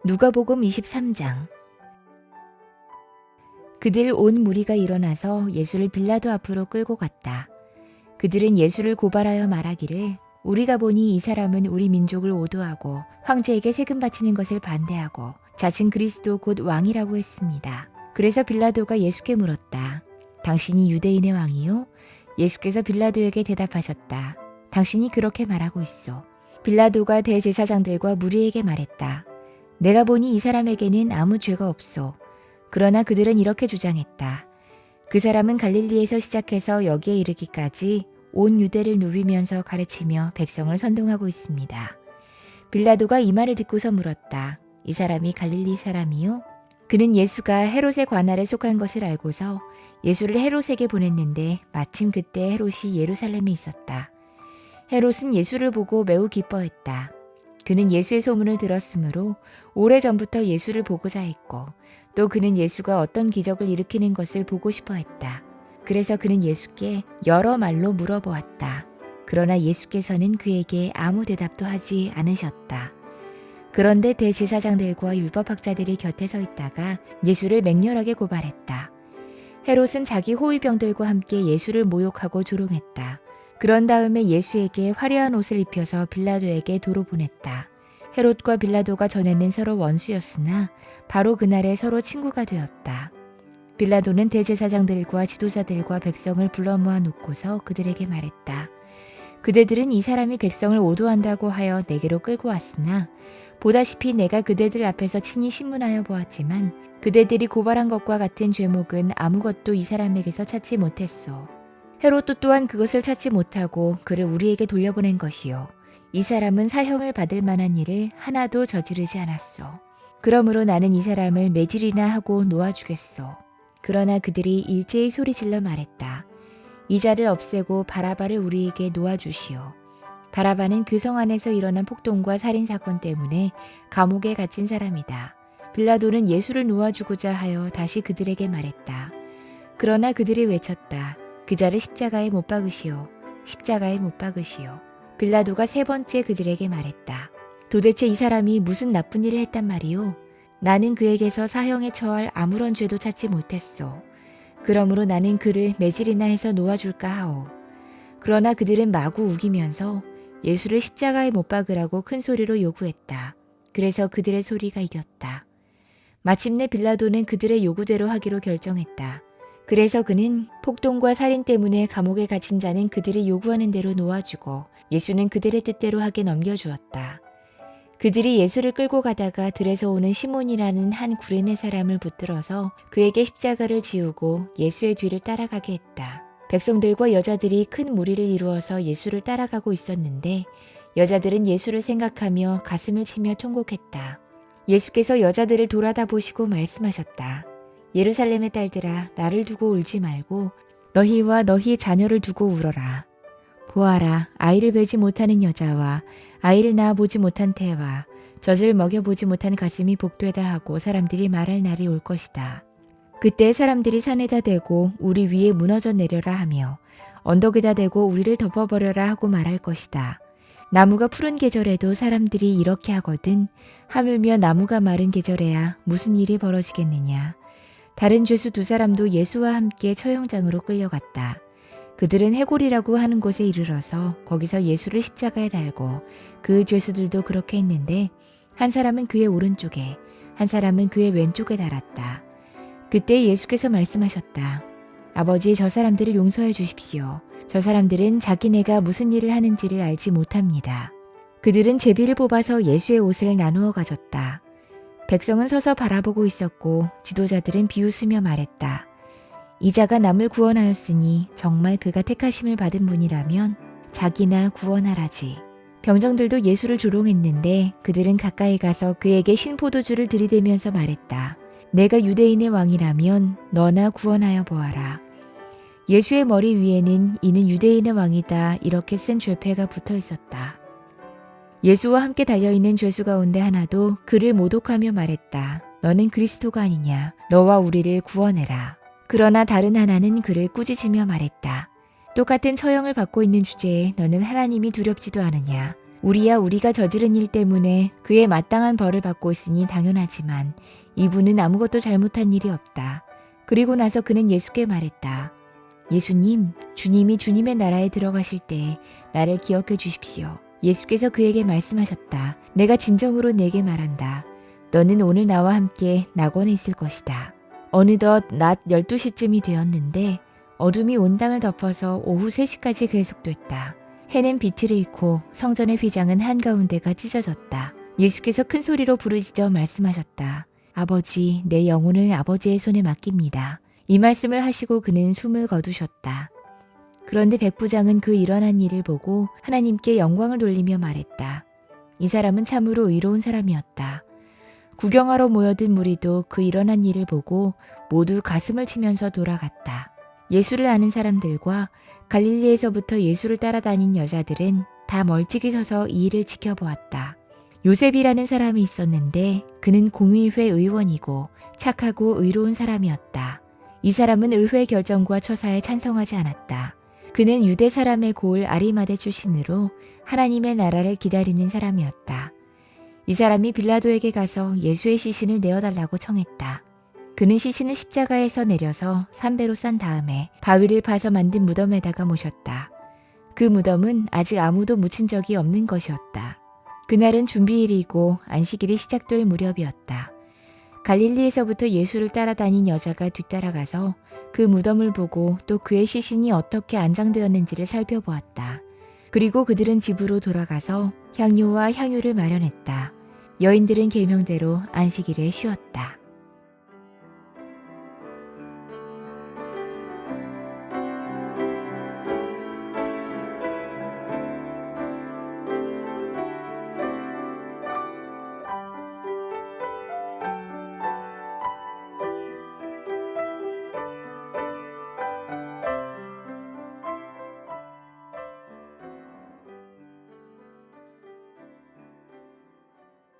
누가복음 23장. 그들 온 무리가 일어나서 예수를 빌라도 앞으로 끌고 갔다. 그들은 예수를 고발하여 말하기를 우리가 보니 이 사람은 우리 민족을 오도하고 황제에게 세금 바치는 것을 반대하고 자칭 그리스도 곧 왕이라고 했습니다. 그래서 빌라도가 예수께 물었다. 당신이 유대인의 왕이요? 예수께서 빌라도에게 대답하셨다. 당신이 그렇게 말하고 있어. 빌라도가 대제사장들과 무리에게 말했다. 내가 보니 이 사람에게는 아무 죄가 없소. 그러나 그들은 이렇게 주장했다. 그 사람은 갈릴리에서 시작해서 여기에 이르기까지 온 유대를 누비면서 가르치며 백성을 선동하고 있습니다. 빌라도가 이 말을 듣고서 물었다. 이 사람이 갈릴리 사람이요? 그는 예수가 헤롯의 관할에 속한 것을 알고서 예수를 헤롯에게 보냈는데 마침 그때 헤롯이 예루살렘에 있었다. 헤롯은 예수를 보고 매우 기뻐했다. 그는 예수의 소문을 들었으므로 오래전부터 예수를 보고자 했고 또 그는 예수가 어떤 기적을 일으키는 것을 보고 싶어 했다. 그래서 그는 예수께 여러 말로 물어보았다. 그러나 예수께서는 그에게 아무 대답도 하지 않으셨다. 그런데 대제사장들과 율법학자들이 곁에 서 있다가 예수를 맹렬하게 고발했다. 헤롯은 자기 호위병들과 함께 예수를 모욕하고 조롱했다. 그런 다음에 예수에게 화려한 옷을 입혀서 빌라도에게 도로 보냈다. 헤롯과 빌라도가 전에는 서로 원수였으나 바로 그날에 서로 친구가 되었다. 빌라도는 대제사장들과 지도자들과 백성을 불러 모아 놓고서 그들에게 말했다. 그대들은 이 사람이 백성을 오도한다고 하여 내게로 끌고 왔으나 보다시피 내가 그대들 앞에서 친히 신문하여 보았지만 그대들이 고발한 것과 같은 죄목은 아무것도 이 사람에게서 찾지 못했소. 헤롯도 또한 그것을 찾지 못하고 그를 우리에게 돌려보낸 것이요. 이 사람은 사형을 받을 만한 일을 하나도 저지르지 않았소. 그러므로 나는 이 사람을 매질이나 하고 놓아주겠소. 그러나 그들이 일제히 소리질러 말했다. 이 자를 없애고 바라바를 우리에게 놓아주시오. 바라바는 그 성 안에서 일어난 폭동과 살인사건 때문에 감옥에 갇힌 사람이다. 빌라도는 예수를 놓아주고자 하여 다시 그들에게 말했다. 그러나 그들이 외쳤다. 그 자를 십자가에 못 박으시오. 십자가에 못 박으시오. 빌라도가 세 번째 그들에게 말했다. 도대체 이 사람이 무슨 나쁜 일을 했단 말이오? 나는 그에게서 사형에 처할 아무런 죄도 찾지 못했소. 그러므로 나는 그를 매질이나 해서 놓아줄까 하오. 그러나 그들은 마구 우기면서 예수를 십자가에 못 박으라고 큰 소리로 요구했다. 그래서 그들의 소리가 이겼다. 마침내 빌라도는 그들의 요구대로 하기로 결정했다. 그래서 그는 폭동과 살인 때문에 감옥에 갇힌 자는 그들이 요구하는 대로 놓아주고 예수는 그들의 뜻대로 하게 넘겨주었다. 그들이 예수를 끌고 가다가 들에서 오는 시몬이라는 한 구레네 사람을 붙들어서 그에게 십자가를 지우고 예수의 뒤를 따라가게 했다. 백성들과 여자들이 큰 무리를 이루어서 예수를 따라가고 있었는데 여자들은 예수를 생각하며 가슴을 치며 통곡했다. 예수께서 여자들을 돌아다 보시고 말씀하셨다. 예루살렘의 딸들아, 나를 두고 울지 말고 너희와 너희 자녀를 두고 울어라. 보아라, 아이를 베지 못하는 여자와 아이를 낳아 보지 못한 태와 젖을 먹여보지 못한 가슴이 복되다 하고 사람들이 말할 날이 올 것이다. 그때 사람들이 산에다 대고 우리 위에 무너져 내려라 하며 언덕에다 대고 우리를 덮어버려라 하고 말할 것이다. 나무가 푸른 계절에도 사람들이 이렇게 하거든 하물며 나무가 마른 계절에야 무슨 일이 벌어지겠느냐. 다른 죄수 두 사람도 예수와 함께 처형장으로 끌려갔다. 그들은 해골이라고 하는 곳에 이르러서 거기서 예수를 십자가에 달고 그 죄수들도 그렇게 했는데 한 사람은 그의 오른쪽에 한 사람은 그의 왼쪽에 달았다. 그때 예수께서 말씀하셨다. 아버지, 저 사람들을 용서해 주십시오. 저 사람들은 자기네가 무슨 일을 하는지를 알지 못합니다. 그들은 제비를 뽑아서 예수의 옷을 나누어 가졌다. 백성은 서서 바라보고 있었고 지도자들은 비웃으며 말했다. 이 자가 남을 구원하였으니 정말 그가 택하심을 받은 분이라면 자기나 구원하라지. 병정들도 예수를 조롱했는데 그들은 가까이 가서 그에게 신포도주를 들이대면서 말했다. 내가 유대인의 왕이라면 너나 구원하여 보아라. 예수의 머리 위에는 이는 유대인의 왕이다 이렇게 쓴 죄패가 붙어 있었다. 예수와 함께 달려있는 죄수 가운데 하나도 그를 모독하며 말했다. 너는 그리스도가 아니냐. 너와 우리를 구원해라. 그러나 다른 하나는 그를 꾸짖으며 말했다. 똑같은 처형을 받고 있는 주제에 너는 하나님이 두렵지도 않으냐. 우리야 우리가 저지른 일 때문에 그에 마땅한 벌을 받고 있으니 당연하지만 이분은 아무것도 잘못한 일이 없다. 그리고 나서 그는 예수께 말했다. 예수님, 주님이 주님의 나라에 들어가실 때 나를 기억해 주십시오. 예수께서 그에게 말씀하셨다. 내가 진정으로 내게 말한다. 너는 오늘 나와 함께 낙원에 있을 것이다. 어느덧 낮 12시쯤이 되었는데 어둠이 온 땅을 덮어서 오후 3시까지 계속됐다. 해는 빛을 잃고 성전의 휘장은 한가운데가 찢어졌다. 예수께서 큰 소리로 부르짖어 말씀하셨다. 아버지, 내 영혼을 아버지의 손에 맡깁니다. 이 말씀을 하시고 그는 숨을 거두셨다. 그런데 백부장은 그 일어난 일을 보고 하나님께 영광을 돌리며 말했다. 이 사람은 참으로 의로운 사람이었다. 구경하러 모여든 무리도 그 일어난 일을 보고 모두 가슴을 치면서 돌아갔다. 예수를 아는 사람들과 갈릴리에서부터 예수를 따라다닌 여자들은 다 멀찍이 서서 이 일을 지켜보았다. 요셉이라는 사람이 있었는데 그는 공의회 의원이고 착하고 의로운 사람이었다. 이 사람은 의회 결정과 처사에 찬성하지 않았다. 그는 유대 사람의 고을 아리마대 출신으로 하나님의 나라를 기다리는 사람이었다. 이 사람이 빌라도에게 가서 예수의 시신을 내어달라고 청했다. 그는 시신을 십자가에서 내려서 삼배로 싼 다음에 바위를 파서 만든 무덤에다가 모셨다. 그 무덤은 아직 아무도 묻힌 적이 없는 것이었다. 그날은 준비일이고 안식일이 시작될 무렵이었다. 갈릴리에서부터 예수를 따라다닌 여자가 뒤따라가서 그 무덤을 보고 또 그의 시신이 어떻게 안장되었는지를 살펴보았다. 그리고 그들은 집으로 돌아가서 향료와 향유를 마련했다. 여인들은 계명대로 안식일에 쉬었다.